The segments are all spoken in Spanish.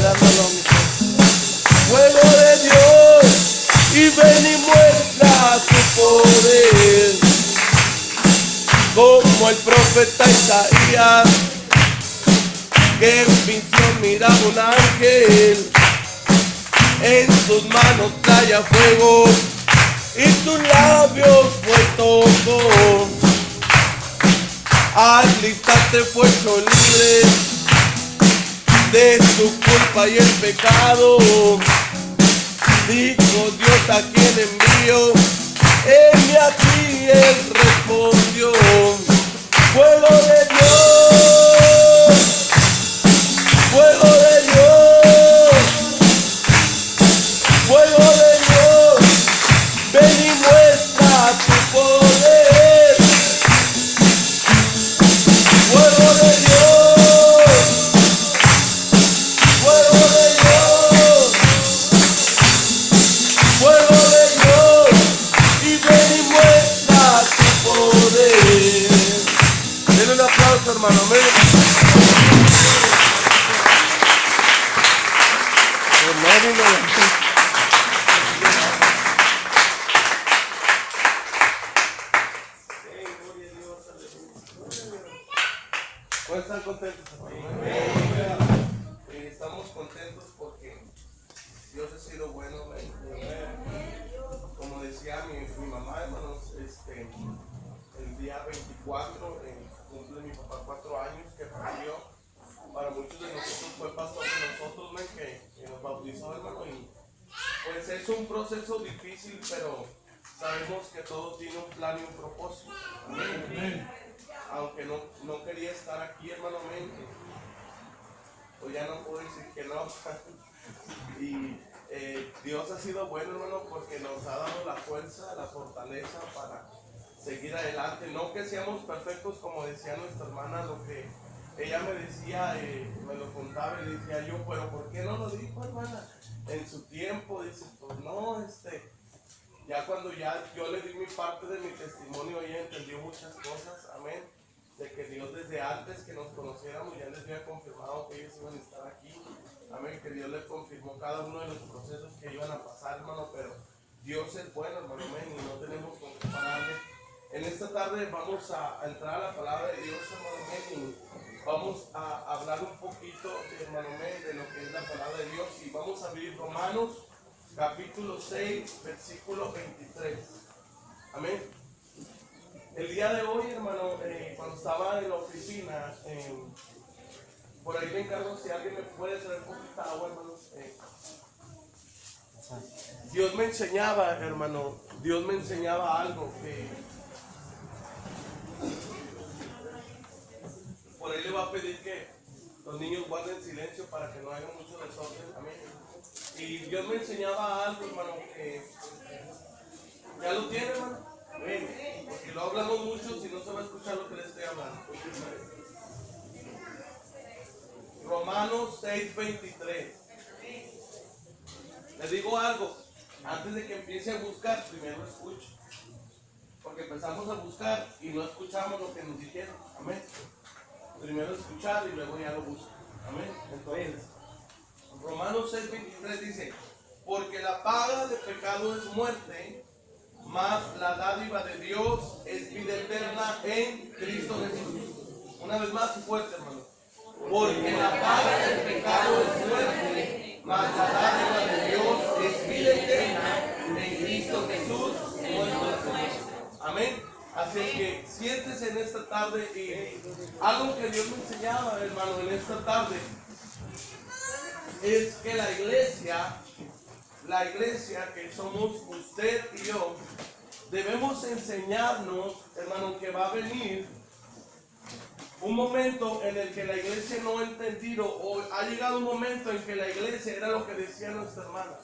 dándolo a mi fuego de Dios, y ven y muestra tu poder, como el profeta Isaías, que en visión miraba un ángel, en sus manos traía fuego, y tus labios fue tocó. Al instante fue hecho libre de su culpa y el pecado. Dijo Dios: ¿a quién envío? Heme aquí, él respondió: fuego de Dios, fuego de Dios, fuego de Dios, ven y muestra tu poder. Fuego de Dios, fuego de Dios, fuego de Dios, y ven y muestra tu poder. Denle un aplauso, hermano. ¿Cómo están contentos, hermano? Estamos contentos porque Dios ha sido bueno. Como decía mi mamá, hermanos, el día 24 cumple mi papá 4 años que partió. Para muchos de nosotros fue pastor de nosotros, que nos bautizó, hermano, y pues es un proceso difícil, pero sabemos que todo tiene un plan y un propósito. Amén. Aunque no quería estar aquí, hermano, pues ya no puedo decir que no. Y Dios ha sido bueno, hermano, porque nos ha dado la fuerza, la fortaleza para seguir adelante. No que seamos perfectos, como decía nuestra hermana, lo que ella me decía, me lo contaba y decía yo: pero ¿por qué no lo dijo, hermana? En su tiempo, dice, pues no, ya cuando yo le di mi parte de mi testimonio, ella entendió muchas cosas, amén, de que Dios desde antes que nos conociéramos ya les había confirmado que ellos iban a estar aquí, amén, que Dios les confirmó cada uno de los procesos que iban a pasar, hermano, pero Dios es bueno, hermano, amén, y no tenemos con qué pararle. En esta tarde vamos a entrar a la palabra de Dios, hermano, amén, y vamos a hablar un poquito, hermano, amén, de lo que es la palabra de Dios, y vamos a abrir Romanos capítulo 6, versículo 23. Amén. El día de hoy, hermano, cuando estaba en la oficina, por ahí me encargo si alguien me puede traer poquita agua, hermanos. Dios me enseñaba, hermano, Dios me enseñaba algo que por ahí le va a pedir que los niños guarden silencio para que no haya mucho desorden. Amén. Y Dios me enseñaba algo, hermano, que ya lo tiene, hermano. Amén. Porque lo hablamos mucho, si no se va a escuchar lo que le estoy hablando. Romanos 6:23. Les digo algo, antes de que empiece a buscar, primero escucho. Porque empezamos a buscar y no escuchamos lo que nos dijeron. Amén. Primero escuchar y luego ya lo busco. Amén. Entonces, Romanos 6:23 dice: porque la paga del pecado es muerte, mas la dádiva de Dios es vida eterna en Cristo Jesús. Una vez más, fuerte, hermano. Porque la paga del pecado es muerte, mas la dádiva de Dios es vida eterna en Cristo Jesús, nuestro Señor. Amén. Así que siéntese en esta tarde y algo que Dios me enseñaba, hermano, en esta tarde es que la iglesia que somos usted y yo, debemos enseñarnos, hermano, que va a venir un momento en el que la iglesia no ha entendido, o ha llegado un momento en que la iglesia, era lo que decía nuestra hermana,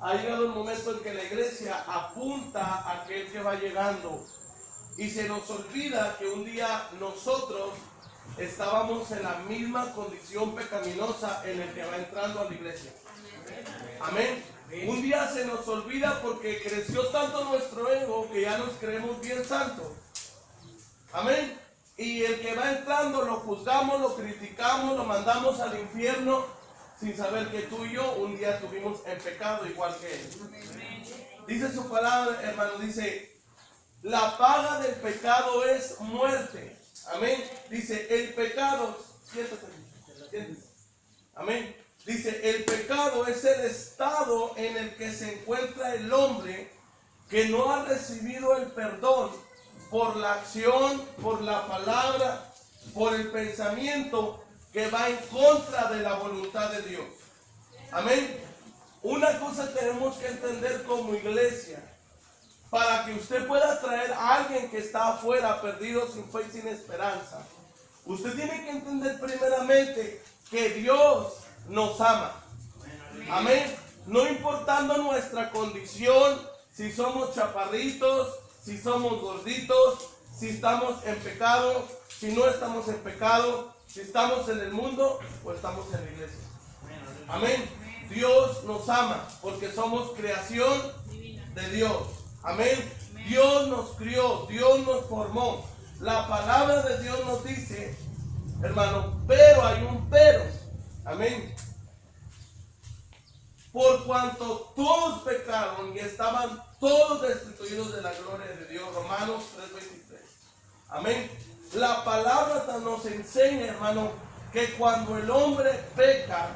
ha llegado un momento en que la iglesia apunta a aquel que va llegando y se nos olvida que un día nosotros estábamos en la misma condición pecaminosa en el que va entrando a la iglesia. Amén. Un día se nos olvida porque creció tanto nuestro ego que ya nos creemos bien santos. Amén. Y el que va entrando lo juzgamos, lo criticamos, lo mandamos al infierno sin saber que tú y yo un día estuvimos en pecado igual que Él. Dice su palabra, hermano, dice, la paga del pecado es muerte. Amén. Dice, el pecado, siéntate. Amén. Dice, el pecado es el estado en el que se encuentra el hombre que no ha recibido el perdón por la acción, por la palabra, por el pensamiento que va en contra de la voluntad de Dios. Amén. Una cosa tenemos que entender como iglesia, para que usted pueda traer a alguien que está afuera, perdido, sin fe y sin esperanza. Usted tiene que entender primeramente que Dios nos ama. Amén. No importando nuestra condición, si somos chaparritos, si somos gorditos, si estamos en pecado, si no estamos en pecado, si estamos en el mundo o estamos en la iglesia. Amén. Dios nos ama porque somos creación de Dios. Amén. Dios nos crió, Dios nos formó. La palabra de Dios nos dice, hermano, pero hay un pero. Amén. Por cuanto todos pecaron y estaban todos destituidos de la gloria de Dios. Romanos 3:23. Amén. La palabra nos enseña, hermano, que cuando el hombre peca,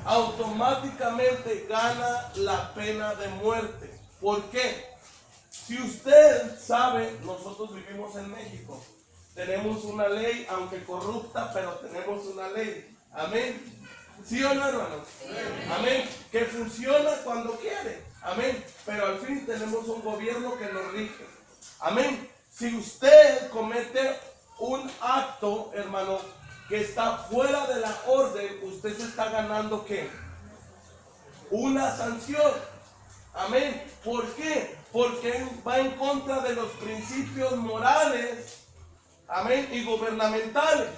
automáticamente gana la pena de muerte. ¿Por qué? Si usted sabe, nosotros vivimos en México. Tenemos una ley, aunque corrupta, pero tenemos una ley. Amén. ¿Sí o no, hermanos? Sí. Amén. Que funciona cuando quiere. Amén. Pero al fin tenemos un gobierno que nos rige. Amén. Si usted comete un acto, hermano, que está fuera de la orden, usted se está ganando ¿qué? Una sanción. Amén. ¿Por qué? Porque va en contra de los principios morales, amén, y gubernamentales.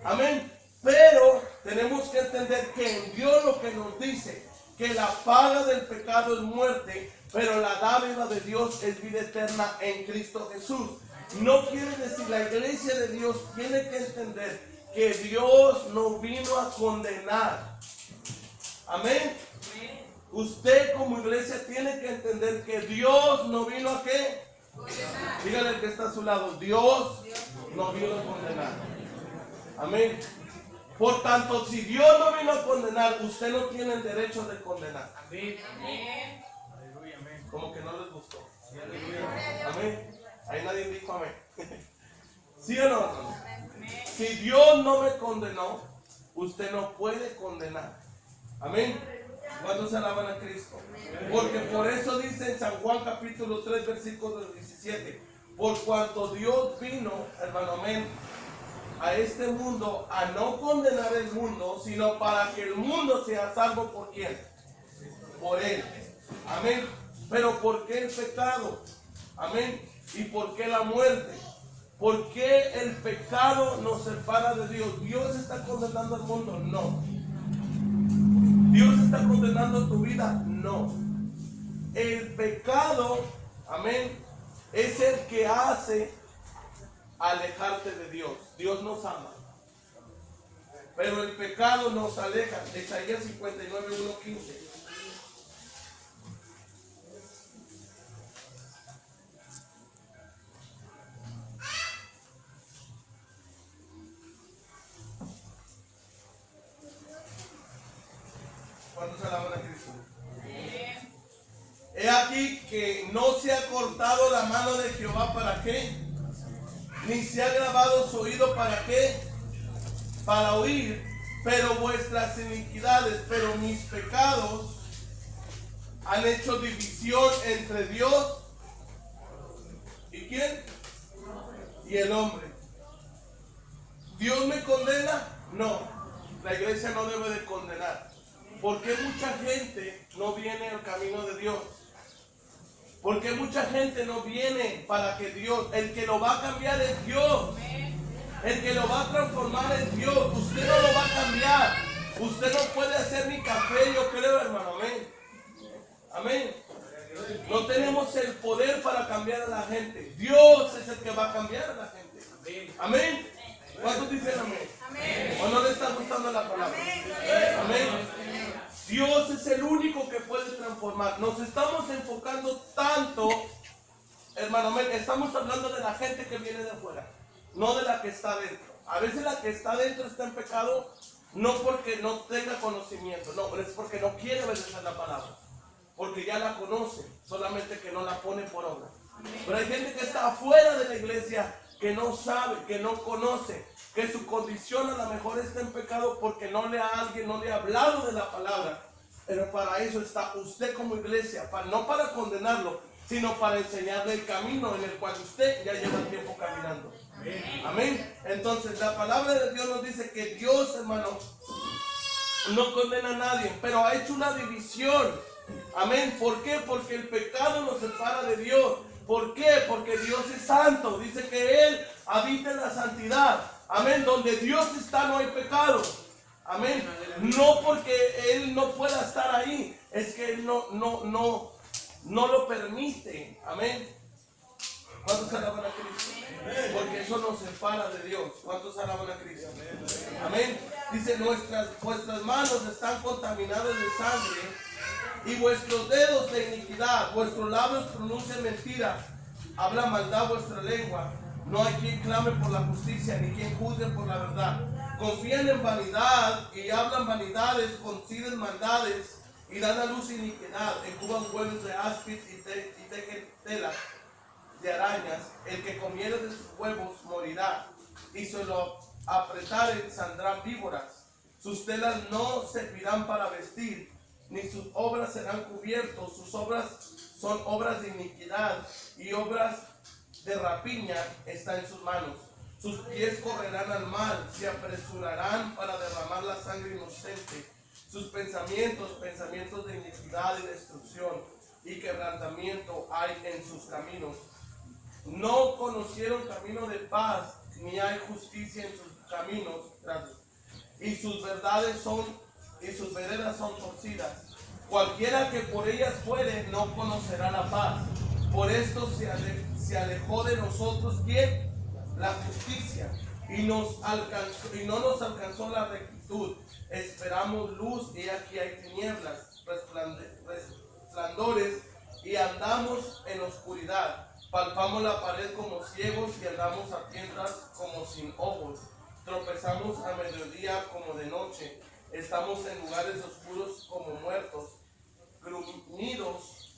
Amén. Pero tenemos que entender que en Dios lo que nos dice, que la paga del pecado es muerte, pero la dádiva de Dios es vida eterna en Cristo Jesús. No quiere decir, la iglesia de Dios tiene que entender que Dios no vino a condenar. Amén. Usted como iglesia tiene que entender que Dios no vino a ¿qué? Condenar. Dígale al que está a su lado, Dios no vino a condenar. Amén. Por tanto, si Dios no vino a condenar, usted no tiene el derecho de condenar. Amén. Como que no les gustó. Amén. Ahí nadie dijo amén. ¿Sí o no? Si Dios no me condenó, usted no puede condenar. Amén. ¿Cuántos se alaban a Cristo? Porque por eso dice en San Juan capítulo 3 versículo 17, por cuanto Dios vino, hermano, amén, a este mundo a no condenar el mundo, sino para que el mundo sea salvo. ¿Por quién? Por Él. Amén. Pero ¿por qué el pecado? Amén. ¿Y por qué la muerte? ¿Por qué el pecado nos separa de Dios? ¿Dios está condenando al mundo? No. ¿Dios está condenando tu vida? No. El pecado, amén, es el que hace alejarte de Dios. Dios nos ama, pero el pecado nos aleja. Isaías 59:1-15. ¿Cuántos alaban a Cristo? He aquí que no se ha cortado la mano de Jehová, ¿para qué? Ni se ha grabado su oído, ¿para qué? Para oír, pero vuestras iniquidades, pero mis pecados han hecho división entre Dios y ¿quién? Y el hombre. ¿Dios me condena? No, la iglesia no debe de condenar. ¿Por qué mucha gente no viene al camino de Dios? ¿Por qué mucha gente no viene para que Dios, el que lo va a cambiar es Dios? El que lo va a transformar es Dios. Usted no lo va a cambiar. Usted no puede hacer ni café, yo creo, hermano. Amén. Amén. No tenemos el poder para cambiar a la gente. Dios es el que va a cambiar a la gente. Amén. ¿Cuántos dicen amén? Amén. ¿O no le está gustando la palabra? Amén. Amén. es el único que puede transformar. Nos estamos enfocando tanto, hermano, estamos hablando de la gente que viene de afuera, no de la que está dentro. A veces la que está dentro está en pecado, no porque no tenga conocimiento, no, pero es porque no quiere obedecer la palabra, porque ya la conoce, solamente que no la pone por obra. Pero hay gente que está afuera de la iglesia, que no sabe, que no conoce, que su condición a lo mejor está en pecado porque alguien no le ha hablado de la palabra. Pero para eso está usted como iglesia, no para condenarlo, sino para enseñarle el camino en el cual usted ya lleva tiempo caminando. Amén. Entonces la palabra de Dios nos dice que Dios, hermano, no condena a nadie, pero ha hecho una división. Amén. ¿Por qué? Porque el pecado nos separa de Dios. ¿Por qué? Porque Dios es santo. Dice que Él habita en la santidad. Amén. Donde Dios está no hay pecado. Amén. No porque Él no pueda estar ahí, es que Él no lo permite. Amén. ¿Cuántos alaban a Cristo? Porque eso nos separa de Dios. ¿Cuántos alaban a Cristo? Amén. Dice, vuestras manos están contaminadas de sangre y vuestros dedos de iniquidad. Vuestros labios pronuncian mentira. Habla maldad vuestra lengua. No hay quien clame por la justicia, ni quien juzgue por la verdad. Confían en vanidad y hablan vanidades, conciben maldades y dan a luz iniquidad. Incuban huevos de áspid y tejen telas de arañas. El que comiere de sus huevos morirá, y se lo apretaren saldrán víboras. Sus telas no servirán para vestir, ni sus obras serán cubiertos. Sus obras son obras de iniquidad, y obras de rapiña está en sus manos. Sus pies correrán al mal, se apresurarán para derramar la sangre inocente. Sus pensamientos de iniquidad y destrucción, y quebrantamiento hay en sus caminos. No conocieron camino de paz, ni hay justicia en sus caminos, y sus veredas son torcidas. Cualquiera que por ellas fuere no conocerá la paz. Por esto se alejó de nosotros, ¿quién? La justicia, y no nos alcanzó la rectitud. Esperamos luz, y aquí hay tinieblas, resplandores, y andamos en oscuridad. Palpamos la pared como ciegos, y andamos a tiendas como sin ojos. Tropezamos a mediodía como de noche. Estamos en lugares oscuros como muertos, gruñidos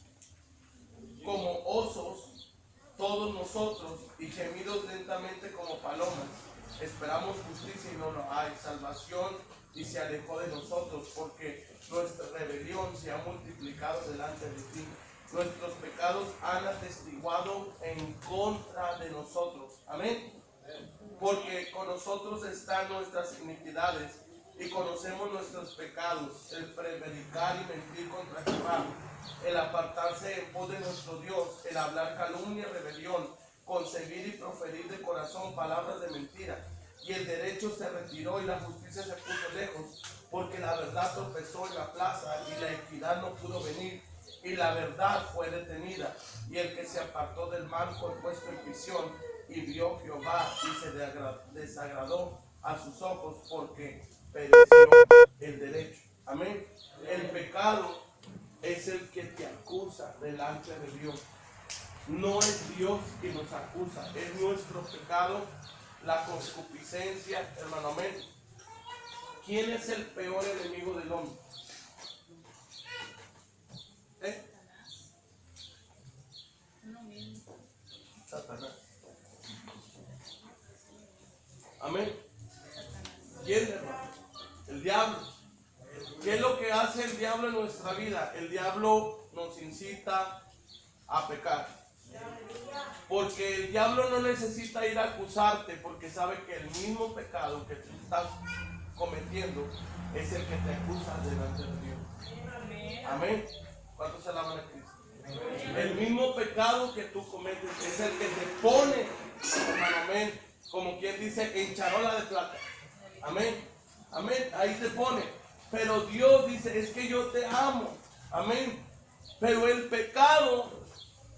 como osos, todos nosotros, y gemidos lentamente como palomas. Esperamos justicia y no lo hay, salvación, y se alejó de nosotros, porque nuestra rebelión se ha multiplicado delante de ti. Nuestros pecados han atestiguado en contra de nosotros. Amén. Porque con nosotros están nuestras iniquidades, y conocemos nuestros pecados: el prevaricar y mentir contra Jehová, el apartarse en pos de nuestro Dios, el hablar calumnia y rebelión, concebir y proferir de corazón palabras de mentira. Y el derecho se retiró y la justicia se puso lejos, porque la verdad tropezó en la plaza y la equidad no pudo venir, y la verdad fue detenida. Y el que se apartó del mal fue puesto en prisión, y vio Jehová y se desagradó a sus ojos, porque pereció el derecho. Amén. El pecado es el que te acusa delante de Dios. No es Dios quien nos acusa, es nuestro pecado, la concupiscencia, hermano. Amén. ¿Quién es el peor enemigo del hombre? Satanás. Amén. ¿Quién, hermano? El diablo. ¿Qué es lo que hace el diablo en nuestra vida? El diablo nos incita a pecar. Porque el diablo no necesita ir a acusarte, porque sabe que el mismo pecado que tú estás cometiendo es el que te acusa delante de Dios. Amén. ¿Cuántos alaban a Cristo? El mismo pecado que tú cometes es el que te pone, hermano, amén, como quien dice, en charola de plata. Amén. Amén. Ahí te pone. Pero Dios dice, es que yo te amo. Amén. Pero el pecado,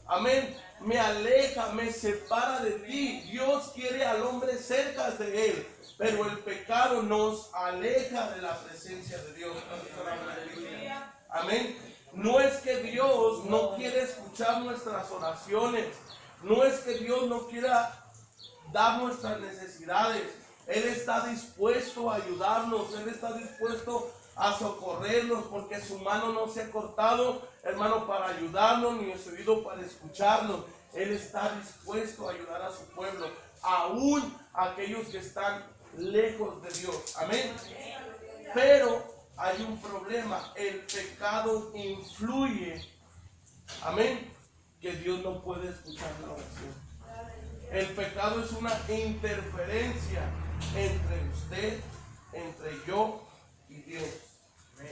amén, me aleja, me separa de ti. Dios quiere al hombre cerca de él, pero el pecado nos aleja de la presencia de Dios. Amén. No es que Dios no quiere escuchar nuestras oraciones. No es que Dios no quiera dar nuestras necesidades. Él está dispuesto a ayudarnos. Él está dispuesto a socorrernos, porque su mano no se ha cortado, hermano, para ayudarnos, ni su oído para escucharnos. Él está dispuesto a ayudar a su pueblo, aún a aquellos que están lejos de Dios. Amén. Pero hay un problema. El pecado influye. Amén. Que Dios no puede escuchar la oración. El pecado es una interferencia entre usted, entre yo y Dios.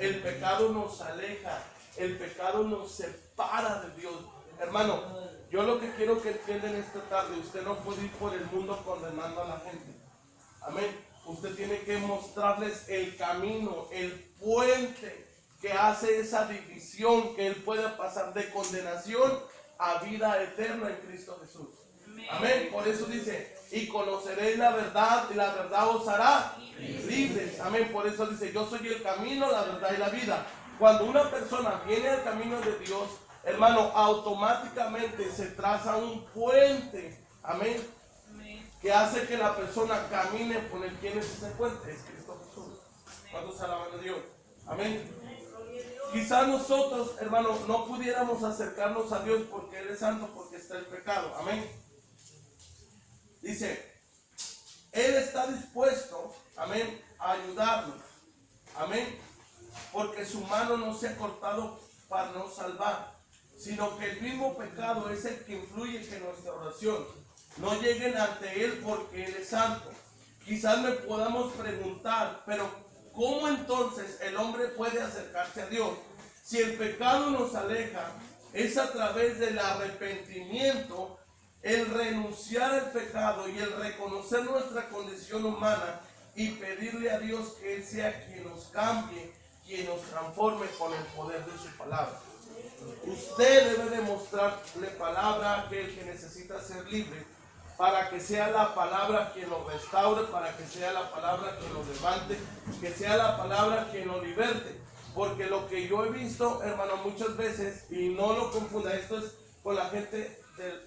El pecado nos aleja, el pecado nos separa de Dios. Hermano, yo lo que quiero que entiendan esta tarde, usted no puede ir por el mundo condenando a la gente. Amén. Usted tiene que mostrarles el camino, el puente que hace esa división, que él pueda pasar de condenación a vida eterna en Cristo Jesús. Amén. Por eso dice, y conoceréis la verdad, y la verdad os hará libres. Amén. Por eso dice, yo soy el camino, la verdad y la vida. Cuando una persona viene al camino de Dios, hermano, automáticamente se traza un puente. Amén. Que hace que la persona camine por el quien es ese puente. Es Cristo Jesús. ¿Cuántos alaban a Dios? Amén. Quizás nosotros, hermano, no pudiéramos acercarnos a Dios porque Él es santo, porque está el pecado. Amén. Dice, Él está dispuesto, amén, a ayudarnos. Amén. Porque su mano no se ha cortado para no salvar, sino que el mismo pecado es el que influye en que nuestra oración no lleguen ante Él, porque Él es santo. Quizás me podamos preguntar, pero ¿cómo entonces el hombre puede acercarse a Dios? Si el pecado nos aleja, es a través del arrepentimiento, el renunciar al pecado y el reconocer nuestra condición humana y pedirle a Dios que Él sea quien nos cambie, quien nos transforme con el poder de su palabra. Usted debe demostrarle palabra a aquel que necesita ser libre, para que sea la palabra quien lo restaure, para que sea la palabra quien lo levante, que sea la palabra quien lo liberte. Porque lo que yo he visto, hermano, muchas veces, y no lo confunda, esto es con la gente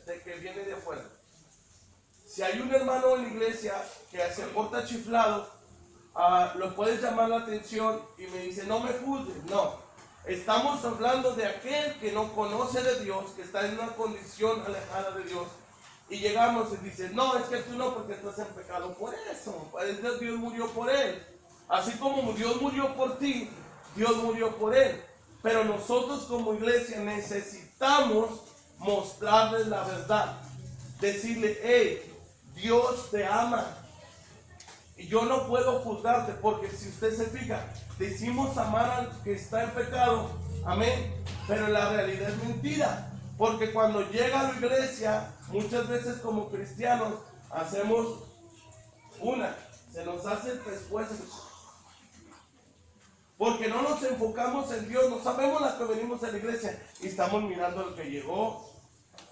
de que viene de afuera. Si hay un hermano en la iglesia que se porta chiflado, lo puedes llamar la atención y me dice, no me juzgues. No, estamos hablando de aquel que no conoce de Dios, que está en una condición alejada de Dios. Y llegamos y dice, no, es que tú no, porque estás en pecado. Por eso, Dios murió por él. Así como Dios murió por ti, Dios murió por él. Pero nosotros como iglesia necesitamos mostrarles la verdad. Decirle, hey, Dios te ama. Y yo no puedo juzgarte, porque si usted se fija, decimos amar al que está en pecado, amén, pero la realidad es mentira. Porque cuando llega a la iglesia, muchas veces como cristianos, hacemos se nos hace después, porque no nos enfocamos en Dios, no sabemos las que venimos a la iglesia y estamos mirando al que llegó,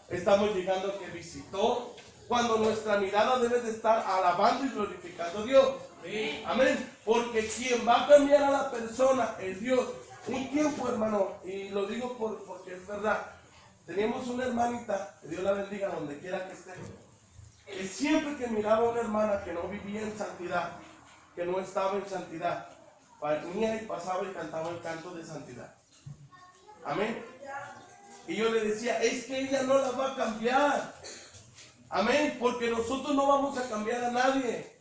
estamos llegando al que visitó, cuando nuestra mirada debe de estar alabando y glorificando a Dios. Sí. Amén. Porque quien va a cambiar a la persona es Dios. Un tiempo, hermano, y lo digo porque es verdad, teníamos una hermanita, que Dios la bendiga donde quiera que esté, y siempre que miraba a una hermana que no vivía en santidad, que no estaba en santidad, venía y pasaba y cantaba el canto de santidad. Amén. Y yo le decía, es que ella no la va a cambiar. Amén, porque nosotros no vamos a cambiar a nadie.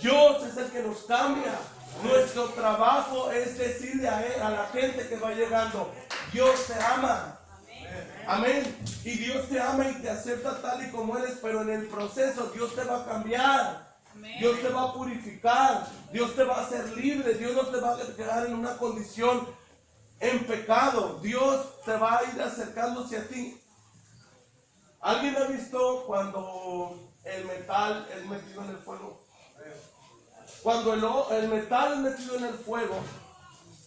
Dios es el que nos cambia. Nuestro trabajo es decirle a la gente que va llegando, Dios te ama. Amén. Y Dios te ama y te acepta tal y como eres, pero en el proceso Dios te va a cambiar. Dios te va a purificar. Dios te va a hacer libre. Dios no te va a quedar en una condición en pecado. Dios te va a ir acercándose a ti. ¿Alguien ha visto cuando el metal es metido en el fuego? Cuando el metal es metido en el fuego,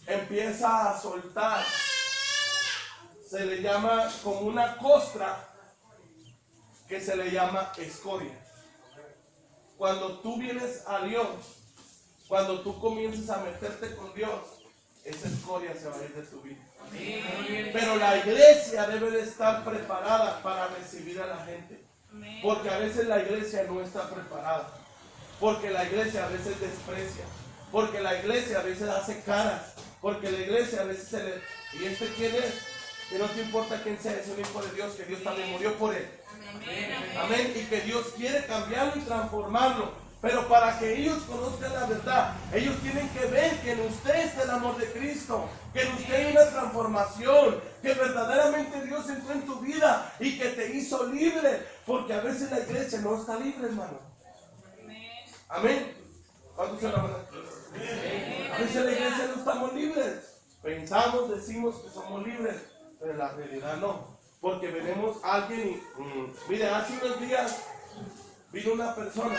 empieza a soltar. Se le llama como una costra, que se le llama escoria. Cuando tú vienes a Dios, cuando tú comienzas a meterte con Dios, esa escoria se va a ir de tu vida. Amén. Pero la iglesia debe de estar preparada para recibir a la gente. Porque a veces la iglesia no está preparada. Porque la iglesia a veces desprecia. Porque la iglesia a veces hace caras. Porque la iglesia a veces se le... ¿Y este quién es? Que no te importa quién sea, es un hijo de Dios, que Dios también murió por él. Amén. Y que Dios quiere cambiarlo y transformarlo. Pero para que ellos conozcan la verdad, ellos tienen que ver que en usted está el amor de Cristo, que en usted hay una transformación, que verdaderamente Dios entró en tu vida y que te hizo libre. Porque a veces la iglesia no está libre, hermano. Amén. ¿Cuántos se la van a... A veces la iglesia no estamos libres. Pensamos, decimos que somos libres, pero en la realidad no. Porque venimos a alguien y, mire, hace unos días vino una persona